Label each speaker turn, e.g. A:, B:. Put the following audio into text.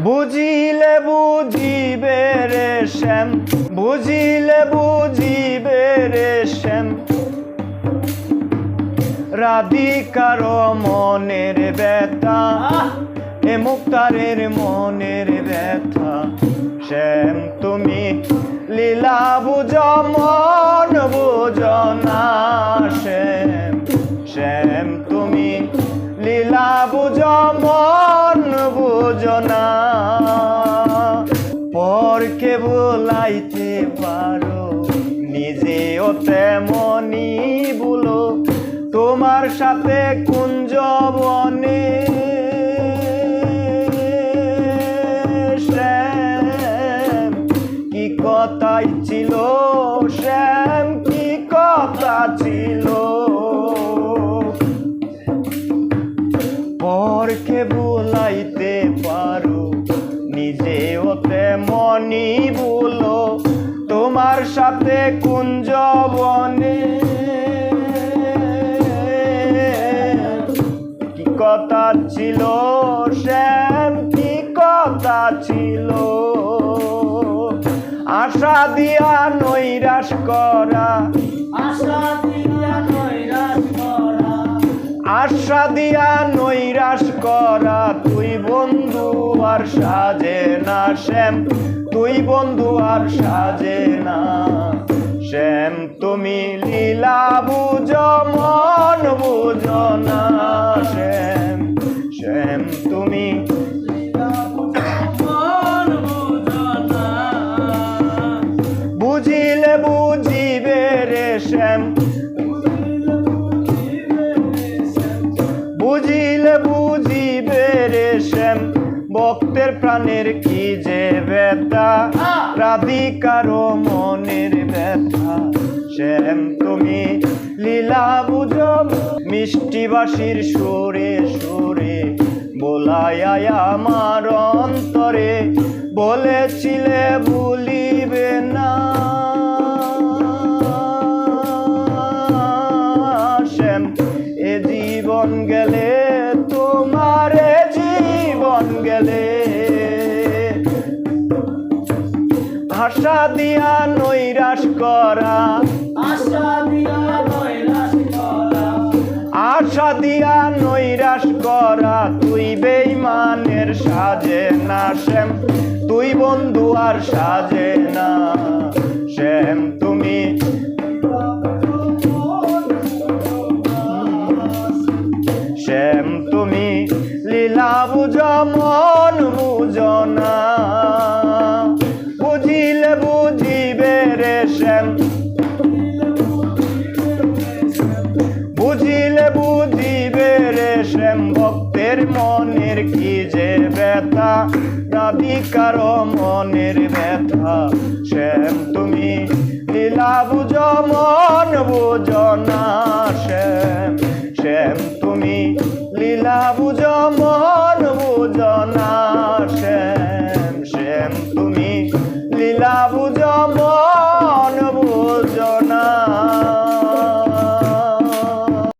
A: বুঝিলে বুঝিবে রে শ্যাম, বুঝিলে বুঝিবে রে শ্যাম, রাধিকার মনের ব্যথা, এ মুক্তারের মনের ব্যথা। শ্যাম তুমি লীলা বুঝো মন বুঝো না, শ্যাম শ্যাম তুমি লীলা বুঝো মন বুঝো না। পরকে ভুলাইতে পারো নিজেও তেমনি ভুলো, তোমার সাথে কুঞ্জবনে শ্যাম কি কথাই ছিল, শ্যাম কি কথা ছিল। পরকে ভুলাইতে পারো নিজেও তেমনি ভুলো, তোমার সাথে কুঞ্জবনে কি কথা ছিল, শ্যাম কি কথা ছিল। আশা দিয়া নৈরাশ করা,
B: আশা দিয়া নৈরাশ করা,
A: আশা দিয়া নৈরাশ করা, তুই বন্ধু আর সাজে না শ্যাম, তুই বন্ধু আর সাজে না। শ্যাম তুমি লীলা বুঝো মন বুঝো না, শ্যাম শ্যাম তুমি
B: মন বুঝো না।
A: বুঝিলে বুঝিবে রে শ্যাম, বুঝিলে বুঝিবে রে শ্যাম, ভক্তের প্রাণের কি যে ব্যথা, রাধিকার মনের ব্যথা। শ্যাম তুমি লীলা বুঝো, মিষ্টি বাঁশির সুরে সুরে বোলায় আমার অন্তরে, বলেছিলে ভুলিবে না। শ্যাম এ জীবন গেলে তোমার এ জীবন গেলে, আশা দিয়া নৈরাশ করা,
B: আশা দিয়া নৈরাশ করা,
A: আশা দিয়া নৈরাশ করা, তুই বেঈমানের সাজে না শ্যাম, তুই বন্ধু আর সাজে না। শ্যাম তুমি শ্যাম তুমি লীলা বুঝো মন বুঝো না। বুঝিলে বুঝিবে রে শ্যাম, বুঝিলে বুঝিবে রে শ্যাম, ভক্তের মনের কি যে ব্যথা, রাধিকার মনের ব্যথা। শ্যাম তুমি লীলা বুঝো মন বুঝো না, শ্যাম শ্যাম তুমি লীলা বুঝো মন বুঝো না।